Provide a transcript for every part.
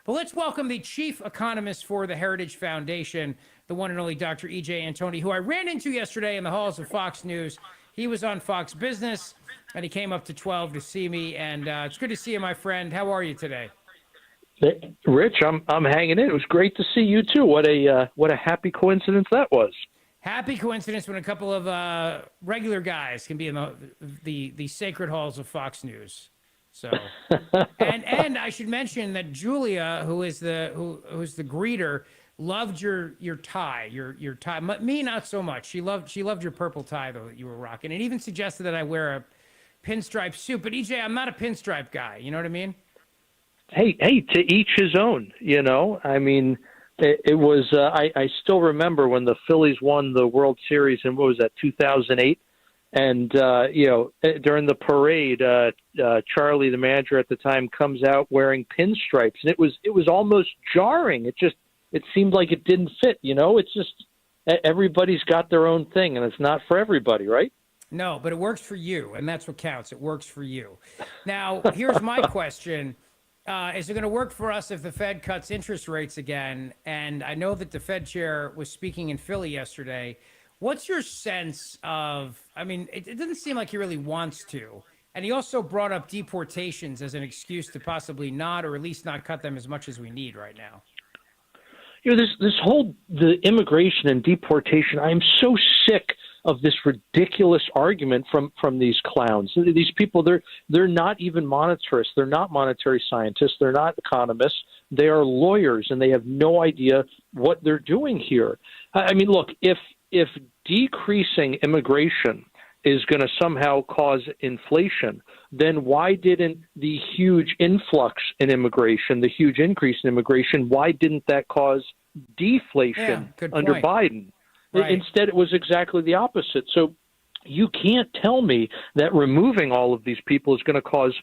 But let's welcome the chief economist for the Heritage Foundation, the one and only Dr. E.J. Antoni, who I ran into yesterday in the halls of Fox News. He was on Fox Business, and he came up to 12 to see me. And it's good to see you, my friend. How are you today? Hey, Rich, I'm hanging in. It was great to see you too. What a happy coincidence that was. Happy coincidence when a couple of regular guys can be in the sacred halls of Fox News. So, and I should mention that Julia, who's the greeter, loved your tie, your tie. Me, not so much. She loved your purple tie though that you were rocking, and even suggested that I wear a pinstripe suit. But EJ, I'm not a pinstripe guy. You know what I mean? Hey, to each his own. I mean, it was. I still remember when the Phillies won the World Series in, what was that, 2008. And, during the parade, Charlie, the manager at the time, comes out wearing pinstripes. And it was almost jarring. It seemed like it didn't fit, It's just everybody's got their own thing, and it's not for everybody, right? No, but it works for you, and that's what counts. It works for you. Now, here's my question. Is it going to work for us if the Fed cuts interest rates again? And I know that the Fed chair was speaking in Philly yesterday. What's your sense of, it doesn't seem like he really wants to. And he also brought up deportations as an excuse to possibly not, or at least not cut them as much as we need right now. This whole, the immigration and deportation, I'm so sick of this ridiculous argument from these clowns. These people, they're not even monetarists. They're not monetary scientists. They're not economists. They are lawyers, and they have no idea what they're doing here. Look, if decreasing immigration is going to somehow cause inflation, then why didn't the huge influx in immigration, the huge increase in immigration, why didn't that cause deflation under Biden? Right. Instead, it was exactly the opposite. So you can't tell me that removing all of these people is going to cause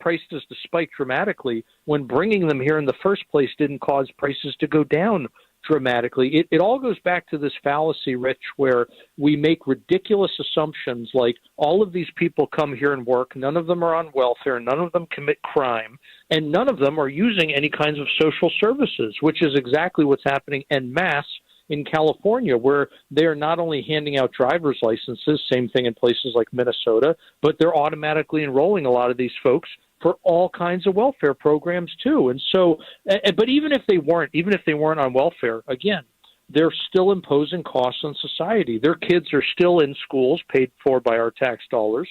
prices to spike dramatically when bringing them here in the first place didn't cause prices to go down dramatically. It all goes back to this fallacy, Rich, where we make ridiculous assumptions like all of these people come here and work, none of them are on welfare, none of them commit crime, and none of them are using any kinds of social services, which is exactly what's happening en masse in California, where they are not only handing out driver's licenses, same thing in places like Minnesota, but they're automatically enrolling a lot of these folks for all kinds of welfare programs too. And so, but even if they weren't on welfare, again, they're still imposing costs on society. Their kids are still in schools paid for by our tax dollars.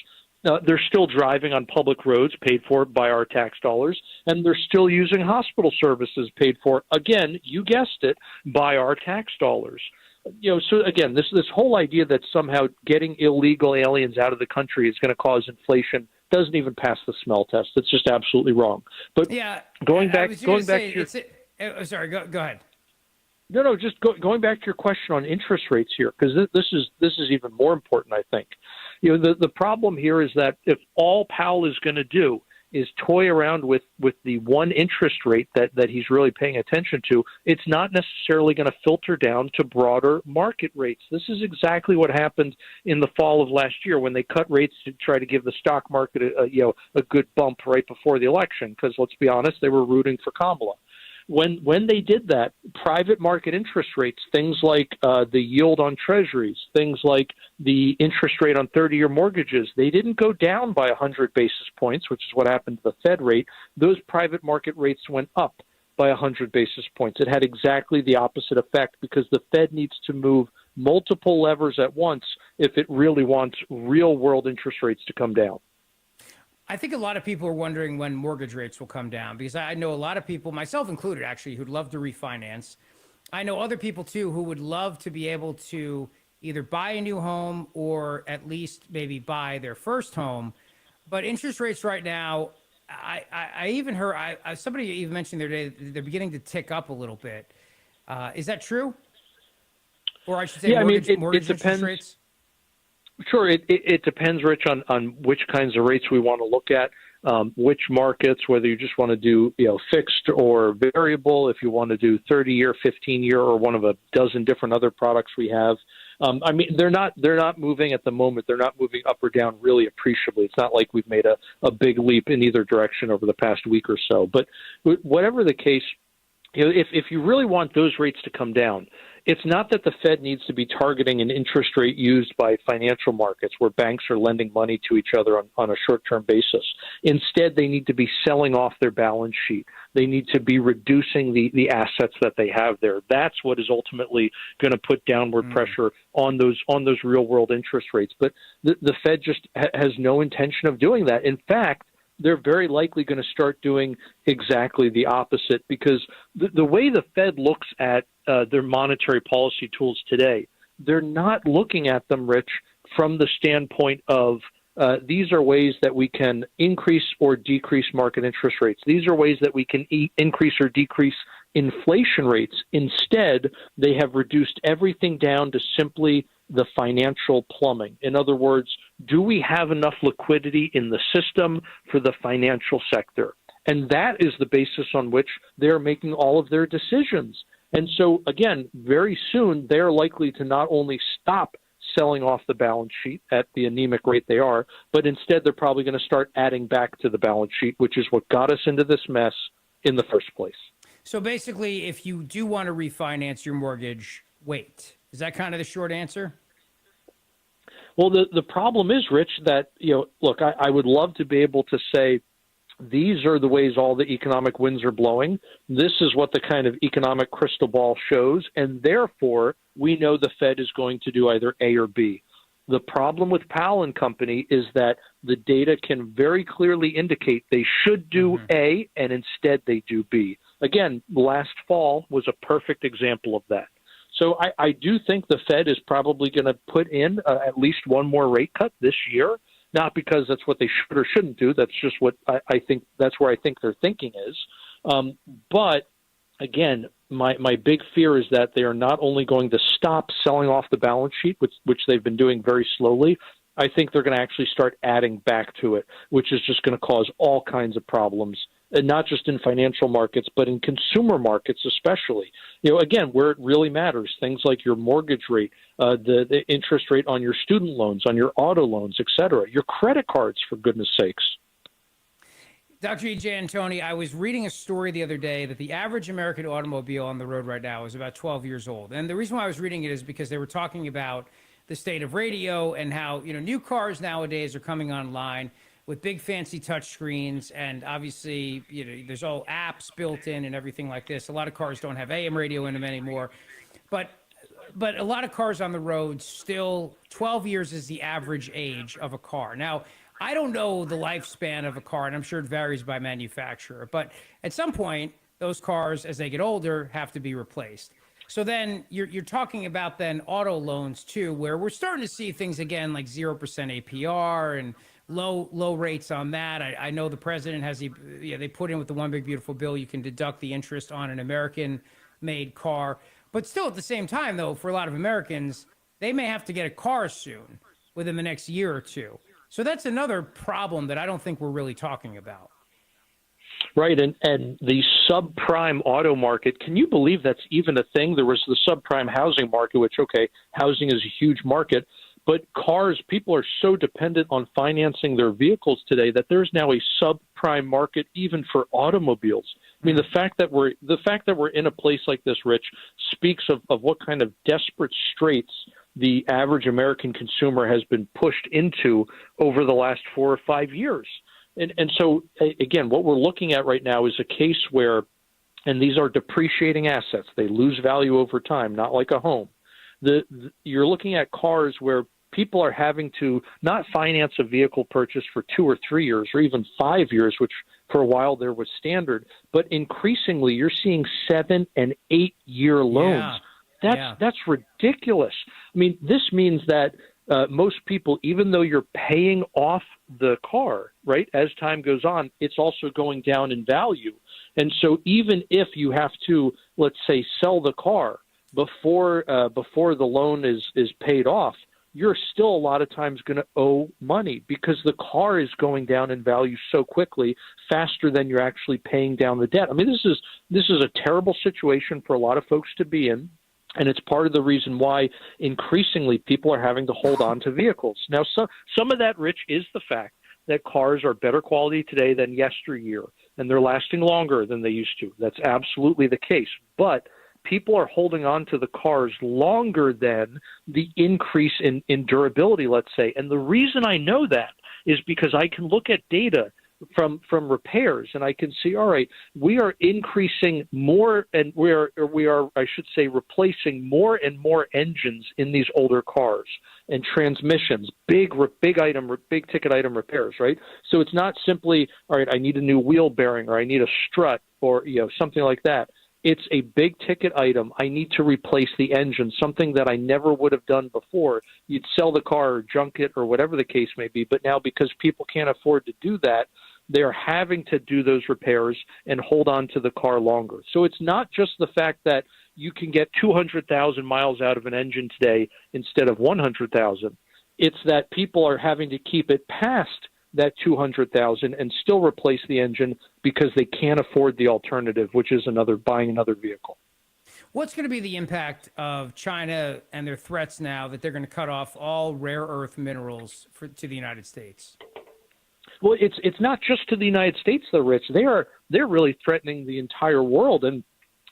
They're still driving on public roads paid for by our tax dollars, and they're still using hospital services paid for, again, you guessed it, by our tax dollars. So again, this whole idea that somehow getting illegal aliens out of the country is going to cause inflation doesn't even pass the smell test. It's just absolutely wrong. But going back to your, sorry, go ahead. No, just going back to your question on interest rates here, because this is even more important, I think. The problem here is that if all Powell is going to do is toy around with the one interest rate that he's really paying attention to, it's not necessarily going to filter down to broader market rates. This is exactly what happened in the fall of last year when they cut rates to try to give the stock market a good bump right before the election, because let's be honest, they were rooting for Kamala. When they did that, private market interest rates, things like the yield on treasuries, things like the interest rate on 30-year mortgages, they didn't go down by 100 basis points, which is what happened to the Fed rate. Those private market rates went up by 100 basis points. It had exactly the opposite effect because the Fed needs to move multiple levers at once if it really wants real-world interest rates to come down. I think a lot of people are wondering when mortgage rates will come down because I know a lot of people, myself included, actually, who'd love to refinance. I know other people, too, who would love to be able to either buy a new home or at least maybe buy their first home. But interest rates right now, I even heard somebody even mentioned the other day they're beginning to tick up a little bit. Is that true? Or I should say mortgage interest rates? Sure. It depends, Rich, on which kinds of rates we want to look at, which markets, whether you just want to do fixed or variable, if you want to do 30-year, 15-year, or one of a dozen different other products we have. I mean, they're not moving at the moment. They're not moving up or down really appreciably. It's not like we've made a big leap in either direction over the past week or so. But whatever the case, if you really want those rates to come down, it's not that the Fed needs to be targeting an interest rate used by financial markets where banks are lending money to each other on a short-term basis. Instead, they need to be selling off their balance sheet. They need to be reducing the assets that they have there. That's what is ultimately going to put downward pressure on those real-world interest rates. But the Fed just has no intention of doing that. In fact, they're very likely going to start doing exactly the opposite, because the way the Fed looks at their monetary policy tools today, they're not looking at them, Rich, from the standpoint of these are ways that we can increase or decrease market interest rates. These are ways that we can increase or decrease inflation rates. Instead, they have reduced everything down to simply the financial plumbing. In other words, do we have enough liquidity in the system for the financial sector? And that is the basis on which they're making all of their decisions. And so, again, very soon they're likely to not only stop selling off the balance sheet at the anemic rate they are, but instead they're probably going to start adding back to the balance sheet, which is what got us into this mess in the first place. So basically, if you do want to refinance your mortgage, wait. Is that kind of the short answer? Well, the problem is, Rich, that, look, I would love to be able to say these are the ways all the economic winds are blowing. This is what the kind of economic crystal ball shows, and therefore we know the Fed is going to do either A or B. The problem with Powell and company is that the data can very clearly indicate they should do A, and instead they do B. Again, last fall was a perfect example of that. So I do think the Fed is probably going to put in at least one more rate cut this year, not because that's what they should or shouldn't do. That's just what I think. That's where I think their thinking is. But again, my big fear is that they are not only going to stop selling off the balance sheet, which they've been doing very slowly. I think they're going to actually start adding back to it, which is just going to cause all kinds of problems, and not just in financial markets, but in consumer markets especially. Again, where it really matters, things like your mortgage rate, the interest rate on your student loans, on your auto loans, et cetera, your credit cards, for goodness sakes. Dr. E.J. Antoni, I was reading a story the other day that the average American automobile on the road right now is about 12 years old. And the reason why I was reading it is because they were talking about the state of radio and how, new cars nowadays are coming online with big fancy touch screens, and obviously, there's all apps built in and everything like this. A lot of cars don't have AM radio in them anymore, but a lot of cars on the road still 12 years is the average age of a car. Now, I don't know the lifespan of a car, and I'm sure it varies by manufacturer, but at some point, those cars, as they get older, have to be replaced. So then you're talking about then auto loans too, where we're starting to see things again like 0% APR and low rates on that. I know the president has they put in with the One Big Beautiful Bill, you can deduct the interest on an American-made car. But still, at the same time, though, for a lot of Americans, they may have to get a car soon, within the next year or two. So that's another problem that I don't think we're really talking about. Right, and the subprime auto market, can you believe that's even a thing? There was the subprime housing market, which, okay, housing is a huge market, but cars, people are so dependent on financing their vehicles today that there's now a subprime market even for automobiles. I mean, the fact that we're in a place like this, Rich, speaks of what kind of desperate straits the average American consumer has been pushed into over the last 4 or 5 years. And so, again, what we're looking at right now is a case where, and these are depreciating assets, they lose value over time, not like a home. You're looking at cars where people are having to not finance a vehicle purchase for 2 or 3 years or even 5 years, which for a while there was standard, but increasingly you're seeing 7 and 8 year loans. That's ridiculous. I mean, this means that most people, even though you're paying off the car, right, as time goes on, it's also going down in value. And so even if you have to, let's say, sell the car before the loan is paid off, you're still a lot of times going to owe money because the car is going down in value so quickly, faster than you're actually paying down the debt. I mean, this is a terrible situation for a lot of folks to be in. And it's part of the reason why increasingly people are having to hold on to vehicles. Now, some of that, Rich, is the fact that cars are better quality today than yesteryear, and they're lasting longer than they used to. That's absolutely the case. But people are holding on to the cars longer than the increase in durability, let's say. And the reason I know that is because I can look at data from repairs, and I can see, all right, we are increasing more, and we are, I should say, replacing more and more engines in these older cars and transmissions, big ticket item repairs, right? So it's not simply, all right, I need a new wheel bearing or I need a strut or something like that. It's a big ticket item. I need to replace the engine, something that I never would have done before. You'd sell the car or junk it or whatever the case may be. But now because people can't afford to do that, they're having to do those repairs and hold on to the car longer. So it's not just the fact that you can get 200,000 miles out of an engine today instead of 100,000. It's that people are having to keep it past that 200,000 and still replace the engine because they can't afford the alternative, which is buying another vehicle. What's going to be the impact of China and their threats now that they're going to cut off all rare earth minerals to the United States? Well, it's not just to the United States, though, Rich. They're really threatening the entire world. And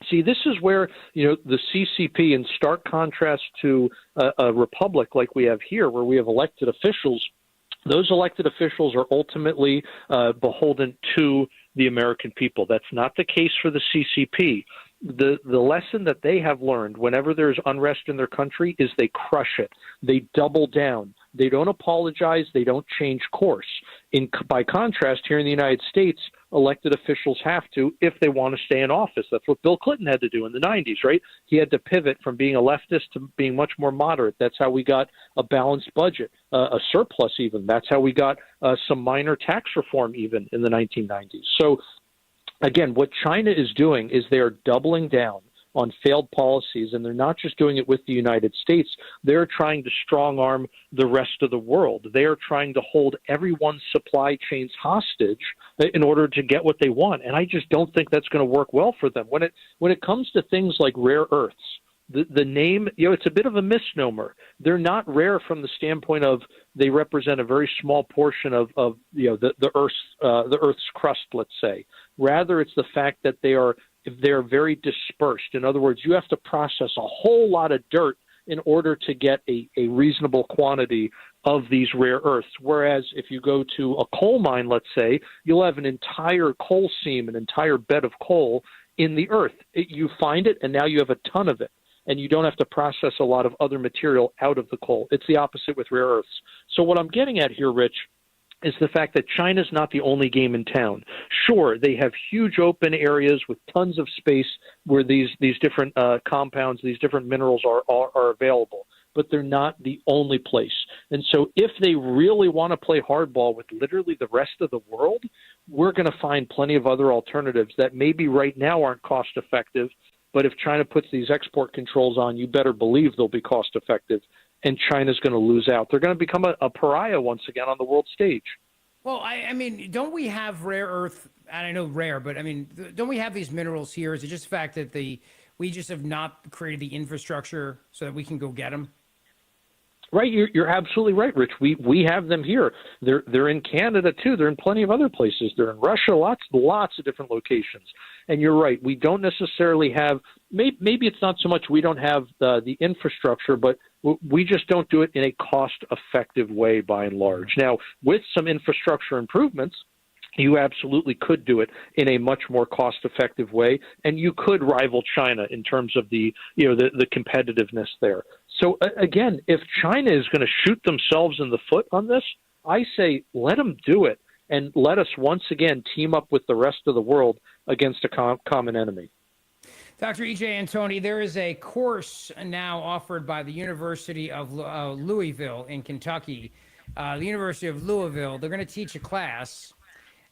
see, this is where the CCP, in stark contrast to a republic like we have here, where we have elected officials. Those elected officials are ultimately beholden to the American people. That's not the case for the CCP. The lesson that they have learned whenever there's unrest in their country is they crush it. They double down. They don't apologize. They don't change course. By contrast, here in the United States, elected officials have to if they want to stay in office. That's what Bill Clinton had to do in the 90s, right? He had to pivot from being a leftist to being much more moderate. That's how we got a balanced budget, a surplus even. That's how we got some minor tax reform even in the 1990s. So, again, what China is doing is they are doubling down on failed policies, and they're not just doing it with the United States. They're trying to strong-arm the rest of the world. They are trying to hold everyone's supply chains hostage in order to get what they want, and I just don't think that's going to work well for them. When it comes to things like rare earths, the name, it's a bit of a misnomer. They're not rare from the standpoint of they represent a very small portion of the Earth's crust, let's say. Rather, it's the fact that they're very dispersed. In other words, you have to process a whole lot of dirt in order to get a reasonable quantity of these rare earths. Whereas if you go to a coal mine, let's say, you'll have an entire coal seam, an entire bed of coal in the earth. You find it, and now you have a ton of it. And you don't have to process a lot of other material out of the coal. It's the opposite with rare earths. So what I'm getting at here, Rich, is the fact that China's not the only game in town. Sure, they have huge open areas with tons of space where these different compounds, these different minerals are available, but they're not the only place. And so if they really want to play hardball with literally the rest of the world, we're going to find plenty of other alternatives that maybe right now aren't cost effective, but if China puts these export controls on, you better believe they'll be cost effective. And China's going to lose out. They're going to become a pariah once again on the world stage. Well, I mean, don't we have rare earth? And I know rare, but I mean, don't we have these minerals here? Is it just the fact that we just have not created the infrastructure so that we can go get them? Right, you're absolutely right, Rich. We have them here. They're in Canada too. They're in plenty of other places. They're in Russia, lots of different locations. And you're right. We don't necessarily have. Maybe it's not so much we don't have the infrastructure, but we just don't do it in a cost-effective way by and large. Now, with some infrastructure improvements, you absolutely could do it in a much more cost-effective way, and you could rival China in terms of the competitiveness there. So again, if China is going to shoot themselves in the foot on this, I say let them do it, and let us once again team up with the rest of the world against a common enemy. Dr. E.J. Antoni, there is a course now offered by the University of Louisville in Kentucky. The University of Louisville, they're going to teach a class,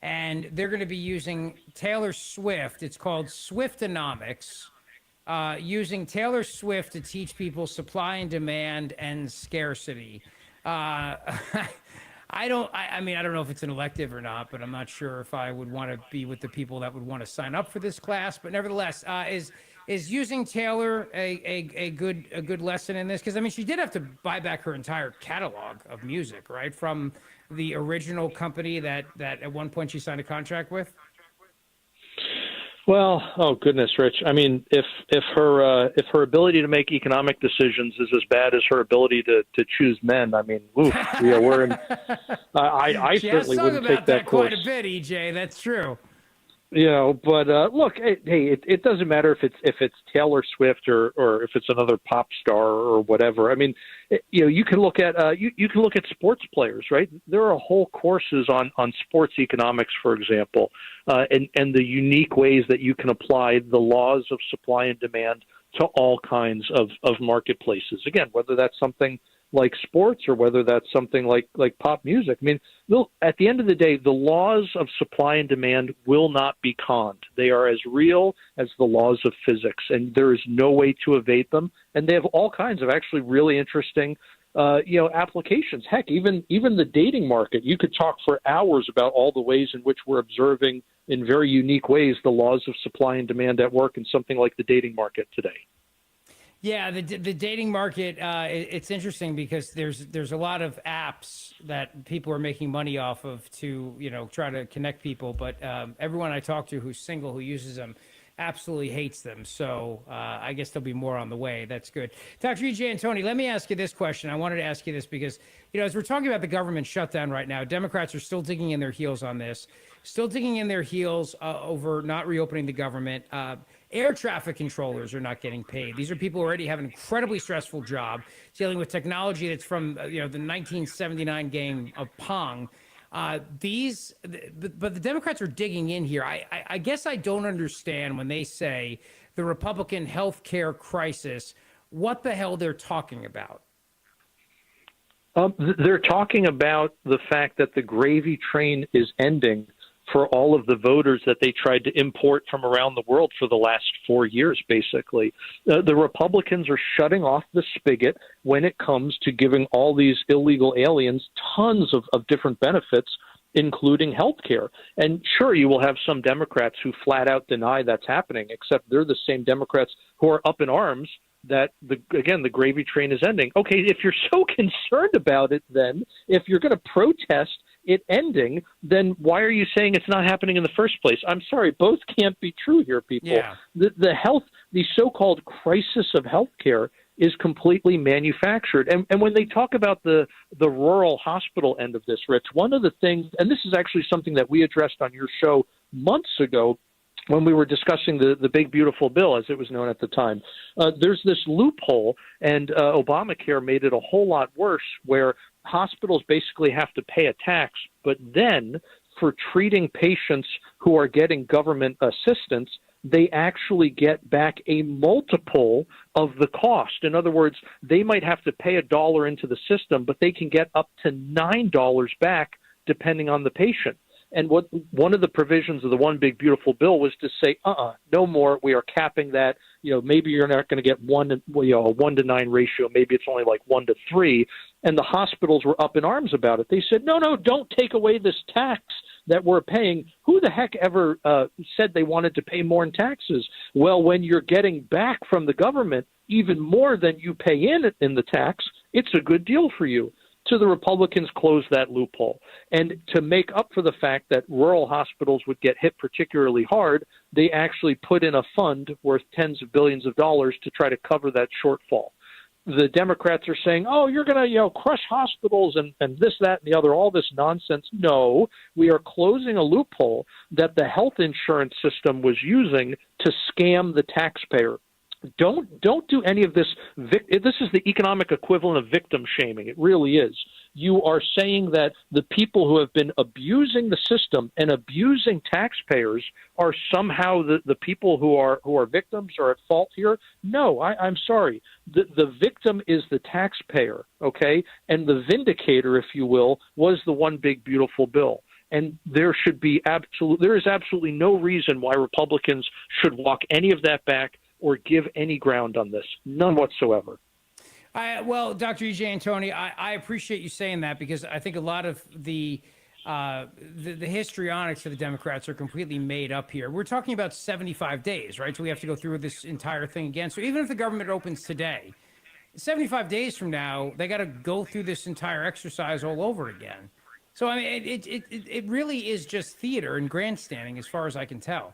and they're going to be using Taylor Swift. It's called Swiftonomics. Using Taylor Swift to teach people supply and demand and scarcity. I don't know if it's an elective or not, but I'm not sure if I would want to be with the people that would want to sign up for this class. But nevertheless, Is using Taylor a good lesson in this? Because I mean, she did have to buy back her entire catalog of music, right, from the original company that at one point she signed a contract with. Well, oh goodness, Rich. I mean, if her ability to make economic decisions is as bad as her ability to choose men, I mean, oof, we're in. I She has certainly sung wouldn't about take that that quite course. a bit, EJ. That's true. But look, hey, it doesn't matter if it's Taylor Swift or if it's another pop star or whatever. I mean, you can look at you can look at sports players, right? There are whole courses on sports economics, for example, and the unique ways that you can apply the laws of supply and demand to all kinds of marketplaces. Again, whether that's something like sports or whether that's something like pop music. I mean, at the end of the day, the laws of supply and demand will not be conned. They are as real as the laws of physics, and there is no way to evade them. And they have all kinds of actually really interesting applications. Heck, even the dating market. You could talk for hours about all the ways in which we're observing in very unique ways the laws of supply and demand at work in something like the dating market today. Yeah, the dating market, it's interesting because there's a lot of apps that people are making money off of to, try to connect people. But everyone I talk to who's single, who uses them, absolutely hates them. So I guess there'll be more on the way. That's good. Dr. E.J. Antoni, let me ask you this question. I wanted to ask you this because, as we're talking about the government shutdown right now, Democrats are still digging in their heels on this, still digging in their heels over not reopening the government. Air traffic controllers are not getting paid. These are people who already have an incredibly stressful job dealing with technology that's from the 1979 game of Pong. But the Democrats are digging in here. I guess I don't understand when they say the Republican health care crisis, what the hell they're talking about. They're talking about the fact that the gravy train is ending for all of the voters that they tried to import from around the world for the last 4 years, basically. The Republicans are shutting off the spigot when it comes to giving all these illegal aliens tons of different benefits, including health care. And sure, you will have some Democrats who flat out deny that's happening, except they're the same Democrats who are up in arms that, the gravy train is ending. Okay, if you're so concerned about it, then if you're going to protest it ending, then why are you saying it's not happening in the first place? I'm sorry, both can't be true here, people. Yeah. The so-called crisis of healthcare is completely manufactured. And when they talk about the rural hospital end of this, Rich, one of the things, and this is actually something that we addressed on your show months ago, when we were discussing the big, beautiful bill, as it was known at the time, there's this loophole, and Obamacare made it a whole lot worse, where hospitals basically have to pay a tax, but then for treating patients who are getting government assistance, they actually get back a multiple of the cost. In other words, they might have to pay $1 into the system, but they can get up to $9 back depending on the patient. And what one of the provisions of the one big beautiful bill was to say, no more. We are capping that. Maybe you're not going to get a 1-to-9 ratio. Maybe it's only like 1-to-3. And the hospitals were up in arms about it. They said, no, don't take away this tax that we're paying. Who the heck ever said they wanted to pay more in taxes? Well, when you're getting back from the government even more than you pay in the tax, it's a good deal for you. So the Republicans closed that loophole. And to make up for the fact that rural hospitals would get hit particularly hard, they actually put in a fund worth tens of billions of dollars to try to cover that shortfall. The Democrats are saying, you're going to crush hospitals and this, that, and the other, all this nonsense. No, we are closing a loophole that the health insurance system was using to scam the taxpayer. Don't do any of this. This is the economic equivalent of victim shaming. It really is. You are saying that the people who have been abusing the system and abusing taxpayers are somehow the people who are victims or at fault here. No, I'm sorry. The victim is the taxpayer, okay? And the vindicator, if you will, was the one big beautiful bill. And there is absolutely no reason why Republicans should walk any of that back or give any ground on this. None whatsoever. Well, Dr. E.J. Antoni, I appreciate you saying that because I think a lot of the the histrionics of the Democrats are completely made up here. We're talking about 75 days, right? So we have to go through this entire thing again. So even if the government opens today, 75 days from now, they got to go through this entire exercise all over again. So, I mean, it really is just theater and grandstanding as far as I can tell.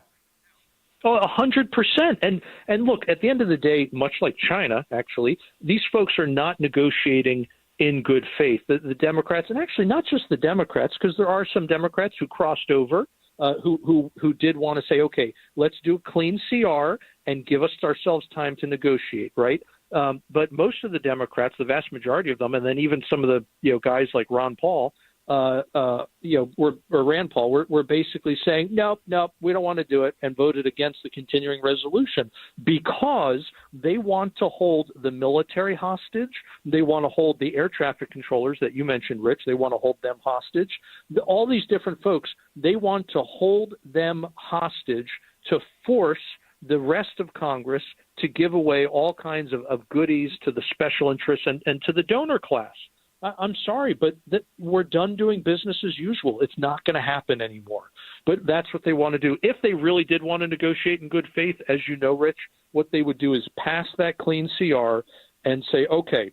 Oh, 100%. And look, at the end of the day, much like China, actually, these folks are not negotiating in good faith. The Democrats, and actually not just the Democrats, because there are some Democrats who crossed over, who did want to say, okay, let's do a clean CR and give ourselves time to negotiate, right? But most of the Democrats, the vast majority of them, and then even some of the guys like Ron Paul, Rand Paul, we're basically saying, nope, we don't want to do it, and voted against the continuing resolution because they want to hold the military hostage. They want to hold the air traffic controllers that you mentioned, Rich. They want to hold them hostage. All these different folks, they want to hold them hostage to force the rest of Congress to give away all kinds of goodies to the special interests and to the donor class. I'm sorry, but we're done doing business as usual. It's not going to happen anymore. But that's what they want to do. If they really did want to negotiate in good faith, as you know, Rich, what they would do is pass that clean CR and say, okay,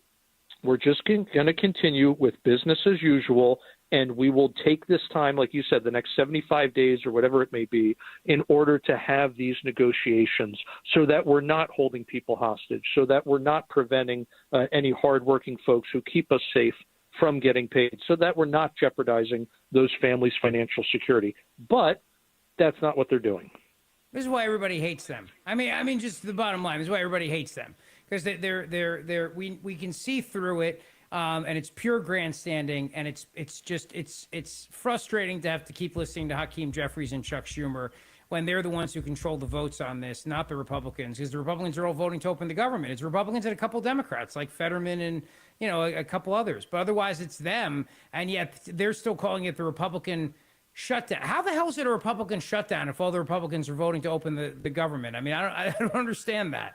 we're just going to continue with business as usual, and we will take this time, like you said, the next 75 days or whatever it may be, in order to have these negotiations so that we're not holding people hostage, so that we're not preventing any hardworking folks who keep us safe from getting paid, so that we're not jeopardizing those families' financial security. But that's not what they're doing. This is why everybody hates them. I mean, just the bottom line. This is why everybody hates them, because we can see through it. And it's pure grandstanding, and it's frustrating to have to keep listening to Hakeem Jeffries and Chuck Schumer when they're the ones who control the votes on this, not the Republicans, because the Republicans are all voting to open the government. It's Republicans and a couple Democrats like Fetterman and a couple others, but otherwise it's them, and yet they're still calling it the Republican shutdown. How the hell is it a Republican shutdown if all the Republicans are voting to open the government? I mean, I don't understand that.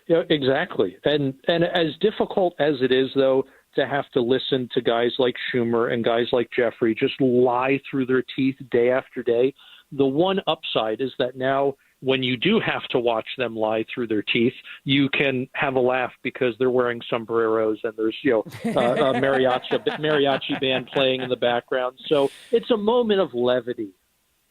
Exactly. And as difficult as it is, though, to have to listen to guys like Schumer and guys like Jeffrey just lie through their teeth day after day, the one upside is that now when you do have to watch them lie through their teeth, you can have a laugh because they're wearing sombreros and there's, a mariachi band playing in the background. So it's a moment of levity.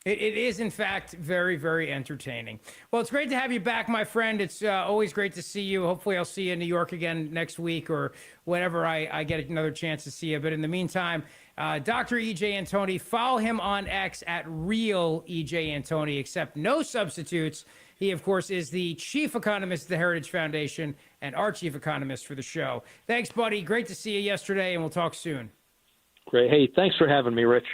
It is, in fact, very, very entertaining. Well, it's great to have you back, my friend. It's always great to see you. Hopefully, I'll see you in New York again next week or whenever I get another chance to see you. But in the meantime, Dr. E.J. Antoni, follow him on X at Real E.J. Antoni, except no substitutes. He, of course, is the chief economist at the Heritage Foundation and our chief economist for the show. Thanks, buddy. Great to see you yesterday, and we'll talk soon. Great. Hey, thanks for having me, Rich.